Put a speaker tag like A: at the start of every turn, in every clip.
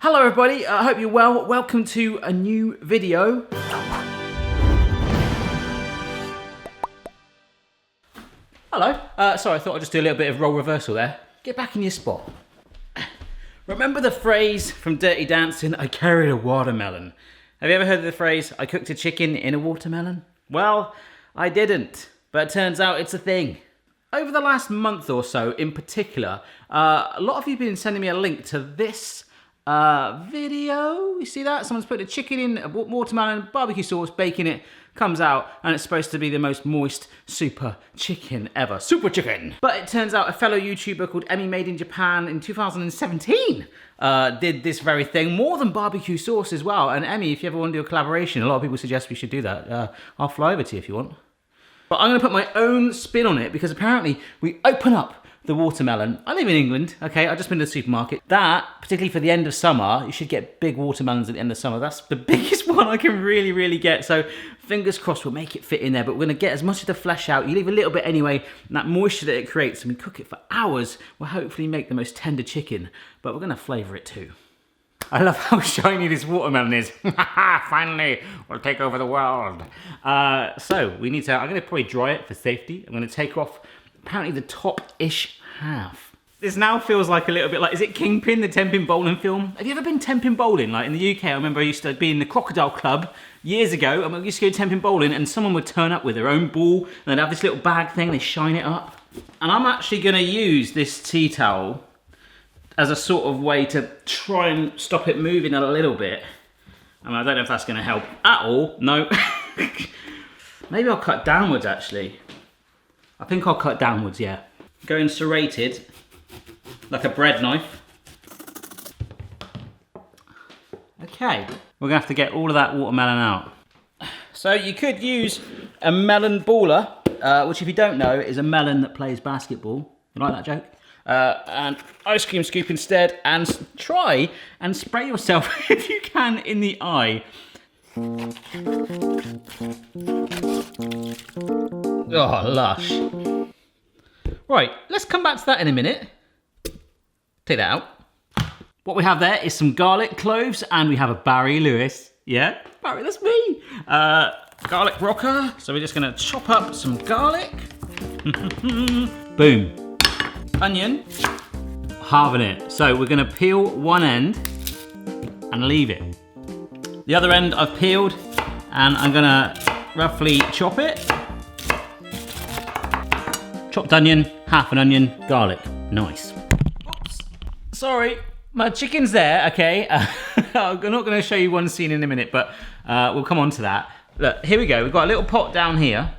A: Hello everybody, I hope you're well. Welcome to a new video. Hello. Sorry, I thought I'd just do a little bit of role reversal there. Get back in your spot. Remember the phrase from Dirty Dancing, I carried a watermelon? Have you ever heard of the phrase, I cooked a chicken in a watermelon? Well, I didn't, but it turns out it's a thing. Over the last month or so in particular, a lot of you have been sending me a link to this video. You see that? Someone's put a chicken in a watermelon, barbecue sauce, baking it, comes out, and it's supposed to be the most moist super chicken ever. Super chicken! But it turns out a fellow YouTuber called Emmy Made in Japan in 2017 did this very thing, more than barbecue sauce as well. And Emmy, if you ever want to do a collaboration, a lot of people suggest we should do that. I'll fly over to you if you want. But I'm going to put my own spin on it because apparently we open up the watermelon. I live in England, okay? I've just been to the supermarket. That, particularly for the end of summer, you should get big watermelons at the end of summer. That's the biggest one I can really get. So fingers crossed we'll make it fit in there. But we're going to get as much of the flesh out. You leave a little bit anyway, and that moisture that it creates, and we cook it for hours, we'll hopefully make the most tender chicken. But we're going to flavour it too. I love how shiny this watermelon is. Finally, we'll take over the world. So we need to, I'm going to probably dry it for safety. I'm going to take off apparently the top-ish half. This now feels like a little bit like, is it Kingpin, the 10-pin bowling film? Have you ever been 10-pin bowling? Like in the UK, I remember I used to be in the Crocodile Club years ago. I used to go 10-pin bowling and someone would turn up with their own ball and they'd have this little bag thing, they shine it up. And I'm actually going to use this tea towel as a sort of way to try and stop it moving a little bit. I mean, I don't know if that's going to help at all. No. Maybe I'll cut downwards, actually. I think I'll cut downwards, yeah. Going serrated, like a bread knife. Okay. We're going to have to get all of that watermelon out. So you could use a melon baller, which if you don't know, is a melon that plays basketball. You like that joke? And ice cream scoop instead, and try and spray yourself if you can in the eye. Oh, lush. Right, let's come back to that in a minute. Take that out. What we have there is some garlic cloves, and we have a Barry Lewis. Yeah, Barry, that's me. Garlic rocker. So we're just gonna chop up some garlic. Boom. Onion, halving it. So we're gonna peel one end and leave it. The other end I've peeled and I'm gonna roughly chop it. Chopped onion, half an onion, garlic. Nice. Oops. Sorry, my chicken's there, okay. I'm not gonna show you one scene in a minute, but we'll come on to that. Look, here we go. We've got a little pot down here.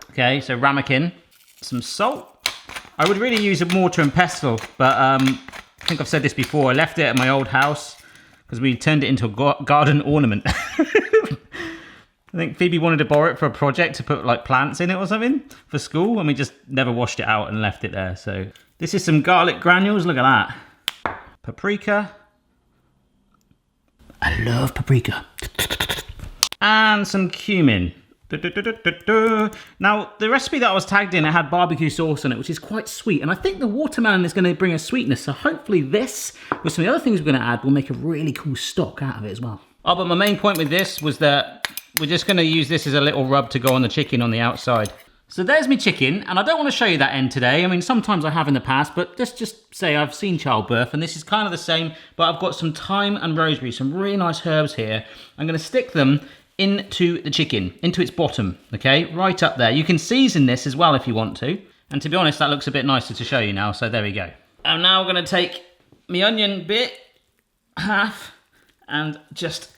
A: Okay, so ramekin, some salt. I would really use a mortar and pestle, but I think I've said this before. I left it at my old house because we turned it into a garden ornament. I think Phoebe wanted to borrow it for a project to put like plants in it or something for school, and we just never washed it out and left it there. So this is some garlic granules. Look at that. Paprika. I love paprika. And some cumin. Now, the recipe that I was tagged in, it had barbecue sauce in it, which is quite sweet. And I think the watermelon is going to bring a sweetness. So hopefully this, with some of the other things we're going to add, will make a really cool stock out of it as well. Oh, but my main point with this was that we're just going to use this as a little rub to go on the chicken on the outside. So there's my chicken, and I don't want to show you that end today. I mean, sometimes I have in the past, but let's just say I've seen childbirth, and this is kind of the same, but I've got some thyme and rosemary, some really nice herbs here. I'm going to stick them into the chicken, into its bottom, okay? Right up there. You can season this as well if you want to. And to be honest, that looks a bit nicer to show you now, so there we go. I'm now going to take my onion bit, half, and just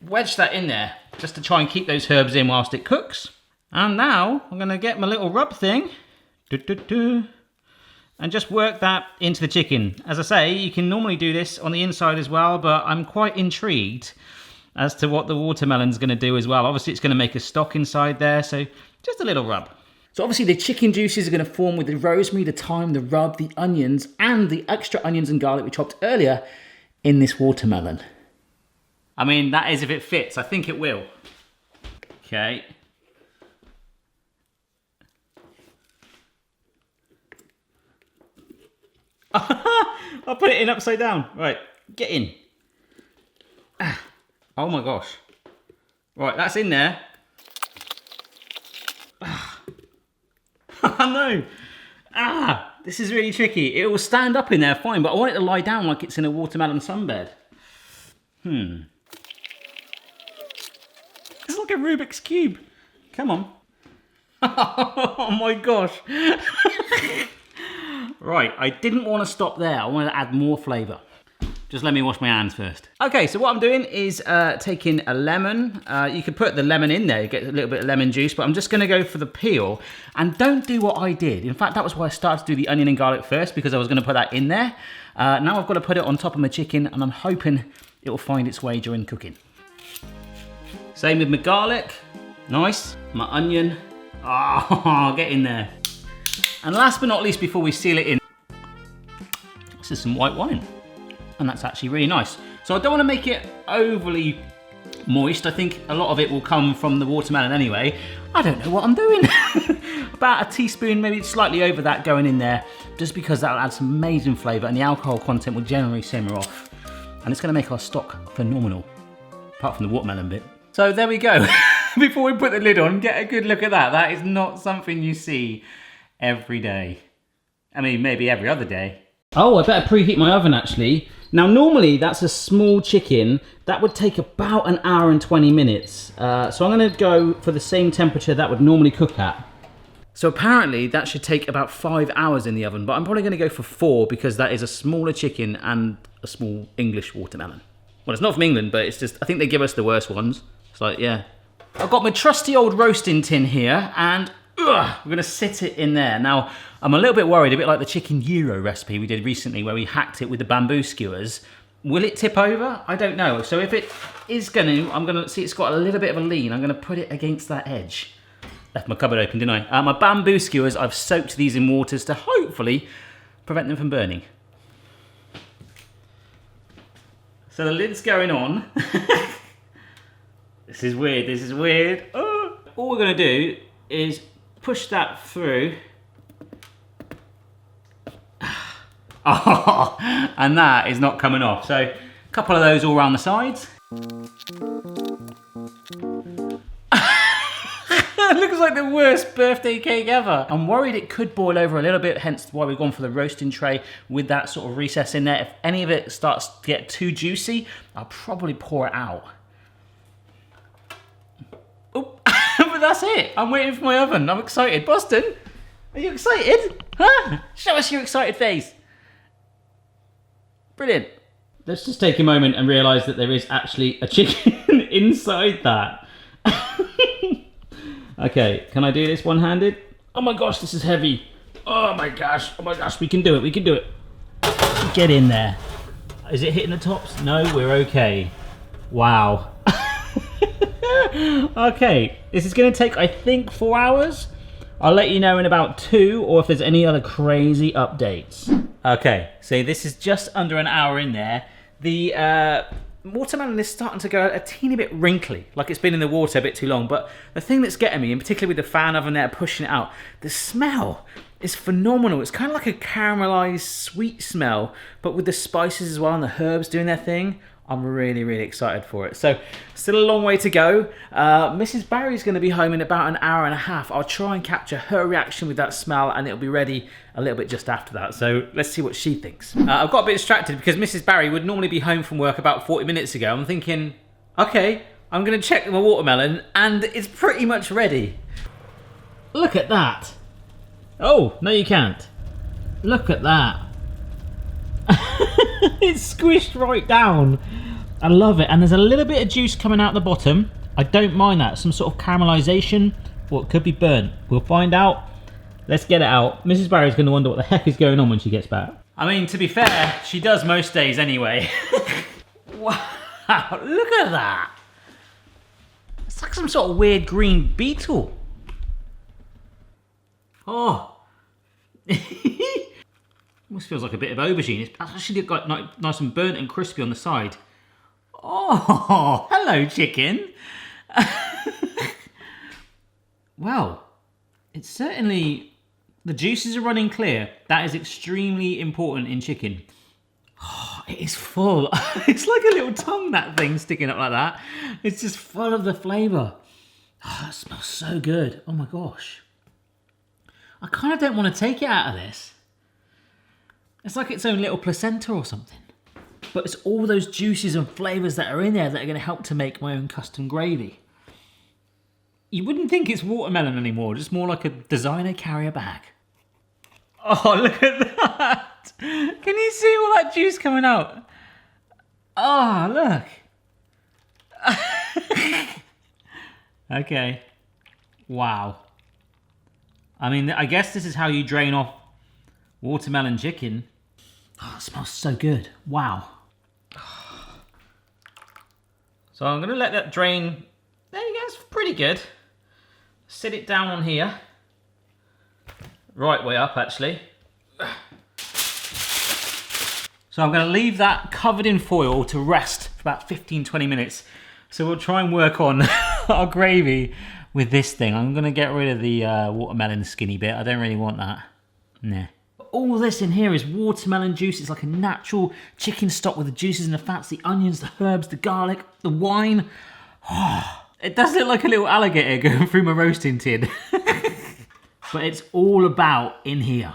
A: wedge that in there, just to try and keep those herbs in whilst it cooks. And now I'm going to get my little rub thing, and just work that into the chicken. As I say, you can normally do this on the inside as well, but I'm quite intrigued as to what the watermelon's going to do as well. Obviously, it's going to make a stock inside there, so just a little rub. So obviously the chicken juices are going to form with the rosemary, the thyme, the rub, the onions, and the extra onions and garlic we chopped earlier in this watermelon. I mean, that is if it fits. I think it will. Okay. I'll put it in upside down. Right, Get in. Ah. Oh my gosh. Right, that's in there. Ah. No. Ah, this is really tricky. It will stand up in there fine, but I want it to lie down like it's in a watermelon sunbed. It's like a Rubik's Cube. Come on. Oh my gosh. Right, I didn't want to stop there. I wanted to add more flavour. Just let me wash my hands first. Okay, so what I'm doing is taking a lemon. You could put the lemon in there, you get a little bit of lemon juice, but I'm just gonna go for the peel. And don't do what I did. In fact, that was why I started to do the onion and garlic first, because I was gonna put that in there. Now I've got to put it on top of my chicken, and I'm hoping it will find its way during cooking. Same with my garlic. Nice. My onion. Oh, get in there. And last but not least, before we seal it in, this is some white wine. And that's actually really nice. So I don't want to make it overly moist. I think a lot of it will come from the watermelon anyway. I don't know what I'm doing. About a teaspoon, maybe slightly over that going in there, just because that'll add some amazing flavour, and the alcohol content will generally simmer off. And it's going to make our stock phenomenal, apart from the watermelon bit. So there we go. Before we put the lid on, get a good look at that. That is not something you see every day. I mean, maybe every other day. Oh, I better preheat my oven actually. Now normally that's a small chicken. That would take about an hour and 20 minutes. So I'm gonna go for the same temperature that would normally cook at. So apparently that should take about 5 hours in the oven, but I'm probably gonna go for 4 because that is a smaller chicken and a small English watermelon. Well, it's not from England, but it's just, I think they give us the worst ones. It's like, yeah. I've got my trusty old roasting tin here, and we're gonna sit it in there. Now, I'm a little bit worried, a bit like the chicken gyro recipe we did recently where we hacked it with the bamboo skewers. Will it tip over? I don't know. So if it is I'm gonna see it's got a little bit of a lean. I'm gonna put it against that edge. Left my cupboard open, didn't I? My bamboo skewers, I've soaked these in waters to hopefully prevent them from burning. So the lid's going on. This is weird, this is weird. Oh. All we're gonna do is push that through. Oh, and that is not coming off. So a couple of those all around the sides. It looks like the worst birthday cake ever. I'm worried it could boil over a little bit, hence why we've gone for the roasting tray with that sort of recess in there. If any of it starts to get too juicy, I'll probably pour it out. Oh, but that's it. I'm waiting for my oven. I'm excited. Boston, are you excited? Huh? Show us your excited face. Brilliant. Let's just take a moment and realise that there is actually a chicken inside that. Okay, can I do this one-handed? Oh my gosh, this is heavy. Oh my gosh, we can do it, we can do it. Get in there. Is it hitting the tops? No, we're okay. Wow. Okay, this is gonna take, I think, 4 hours. I'll let you know in about 2, or if there's any other crazy updates. Okay, so this is just under an hour in there. The watermelon is starting to go a teeny bit wrinkly, like it's been in the water a bit too long. But the thing that's getting me, and particularly with the fan oven there pushing it out, the smell is phenomenal. It's kind of like a caramelized sweet smell, but with the spices as well and the herbs doing their thing. I'm really, really excited for it. So, still a long way to go. Mrs. Barry's going to be home in about an hour and a half. I'll try and capture her reaction with that smell, and it'll be ready a little bit just after that. So, let's see what she thinks. I've got a bit distracted because Mrs. Barry would normally be home from work about 40 minutes ago. I'm thinking, okay, I'm going to check my watermelon, and it's pretty much ready. Look at that. Oh, no you can't. Look at that. It's squished right down. I love it. And there's a little bit of juice coming out the bottom. I don't mind that. Some sort of caramelization, or it could be burnt. We'll find out. Let's get it out. Mrs. Barry's going to wonder what the heck is going on when she gets back. I mean, to be fair, she does most days anyway. Wow, look at that. It's like some sort of weird green beetle. Oh. Almost feels like a bit of aubergine. It's actually got nice and burnt and crispy on the side. Oh, hello, chicken. Well, it's certainly, the juices are running clear. That is extremely important in chicken. Oh, it is full. It's like a little tongue, that thing sticking up like that. It's just full of the flavour. Oh, that smells so good. Oh my gosh. I kind of don't want to take it out of this. It's like its own little placenta or something. But it's all those juices and flavours that are in there that are going to help to make my own custom gravy. You wouldn't think it's watermelon anymore, just more like a designer carrier bag. Oh, look at that! Can you see all that juice coming out? Oh, look! Okay. Wow. I mean, I guess this is how you drain off watermelon chicken. Oh, it smells so good. Wow. So I'm going to let that drain. There you go, it's pretty good. Sit it down on here. Right way up, actually. So I'm going to leave that covered in foil to rest for about 15-20 minutes. So we'll try and work on our gravy with this thing. I'm going to get rid of the watermelon skinny bit. I don't really want that. Nah. All this in here is watermelon juice. It's like a natural chicken stock with the juices and the fats, the onions, the herbs, the garlic, the wine. Oh, it does look like a little alligator going through my roasting tin. But it's all about in here.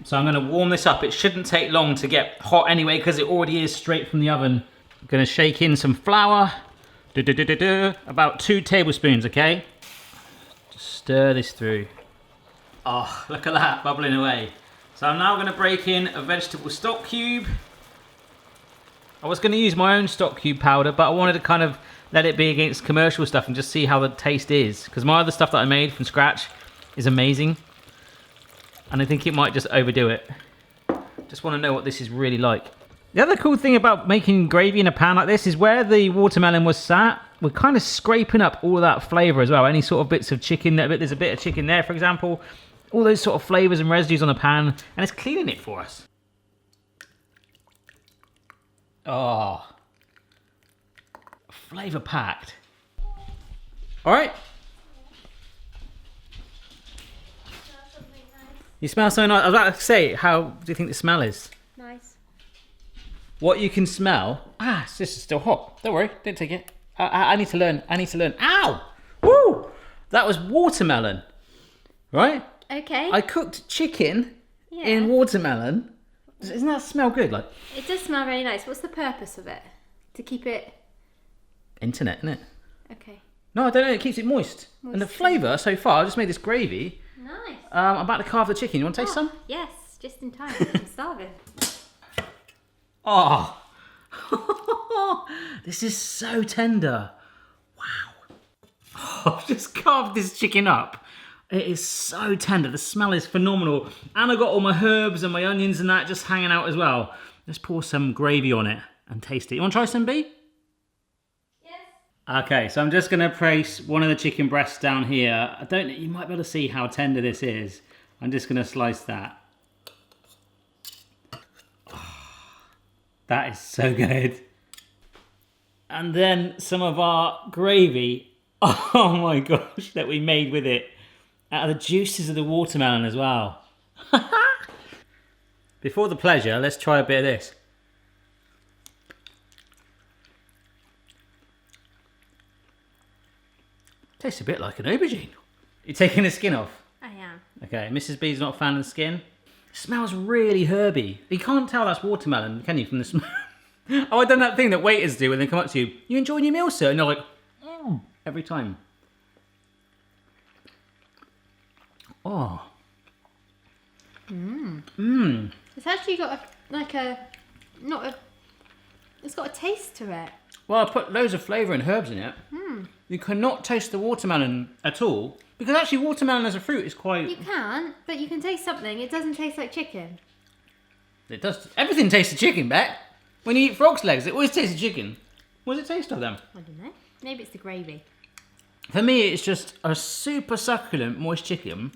A: So I'm going to warm this up. It shouldn't take long to get hot anyway because it already is straight from the oven. I'm going to shake in some flour. About 2 tablespoons, okay? Just stir this through. Oh, look at that, bubbling away. So I'm now going to break in a vegetable stock cube. I was going to use my own stock cube powder, but I wanted to kind of let it be against commercial stuff and just see how the taste is. Because my other stuff that I made from scratch is amazing. And I think it might just overdo it. Just want to know what this is really like. The other cool thing about making gravy in a pan like this is where the watermelon was sat, we're kind of scraping up all of that flavour as well. Any sort of bits of chicken, there's a bit of chicken there, for example. All those sort of flavours and residues on the pan, and it's cleaning it for us. Oh, flavour packed. All right. You smell so nice. I was about to say, how do you think the smell is?
B: Nice.
A: What you can smell. This is still hot. Don't worry, don't take it. I need to learn. Ow! Woo! That was watermelon, right?
B: Okay.
A: I cooked chicken in watermelon. Doesn't that smell good? Like,
B: it does smell very nice. What's the purpose of it? To keep it...
A: internet, isn't it?
B: Okay.
A: No, I don't know. It keeps it moist. And the flavour so far, I just made this gravy.
B: Nice.
A: I'm about to carve the chicken. You want to taste some?
B: Yes, just in time. I'm starving.
A: Oh, this is so tender. Wow. Oh, I've just carved this chicken up. It is so tender. The smell is phenomenal. And I got all my herbs and my onions and that just hanging out as well. Let's pour some gravy on it and taste it. You want to try some, B? Yes. Okay, so I'm just going to place one of the chicken breasts down here. You might be able to see how tender this is. I'm just going to slice that. That is so good. And then some of our gravy, oh my gosh, that we made with it. Out of the juices of the watermelon as well. Before the pleasure, let's try a bit of this. Tastes a bit like an aubergine. You taking the skin off?
B: I am.
A: Okay, Mrs. B's not a fan of the skin. It smells really herby. You can't tell that's watermelon, can you, from the smell? Oh, I've done that thing that waiters do when they come up to you. You enjoying your meal, sir? And you're like, every time. Oh.
B: It's actually got it's got a taste to it.
A: Well, I put loads of flavour and herbs in it. You cannot taste the watermelon at all. Because actually watermelon as a fruit is quite...
B: You can, but you can taste something. It doesn't taste like chicken.
A: It does. Everything tastes of chicken, Beck. When you eat frog's legs, it always tastes of chicken. What does it taste of them?
B: I don't know. Maybe it's the gravy.
A: For me, it's just a super succulent, moist chicken.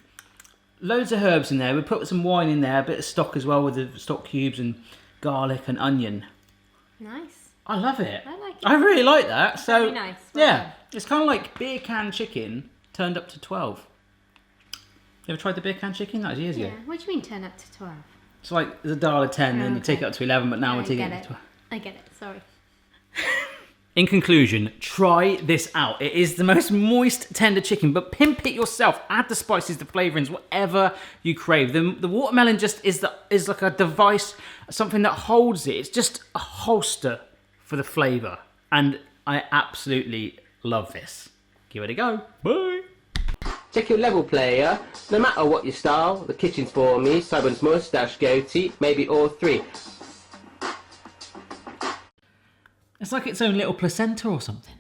A: Loads of herbs in there. We put some wine in there, a bit of stock as well with the stock cubes and garlic and onion.
B: Nice.
A: I love it.
B: I like it.
A: I really like that. So
B: Very nice. Well
A: yeah,
B: done.
A: it's kind of like beer can chicken turned up to 12. You ever tried the beer can chicken? That was years ago.
B: Yeah. What do you mean turn up to 12?
A: It's like there's a dial of 10, then you take it up to 11, but now we're taking it to 12.
B: I get it, sorry.
A: In conclusion, try this out. It is the most moist, tender chicken, but pimp it yourself. Add the spices, the flavourings, whatever you crave. The watermelon just is like a device, something that holds it. It's just a holster for the flavour. And I absolutely love this. Give it a go. Bye.
C: Check your level, player. No matter what your style, the kitchen's for me. Simon's moustache, goatee, maybe all three.
A: It's like its own little placenta or something.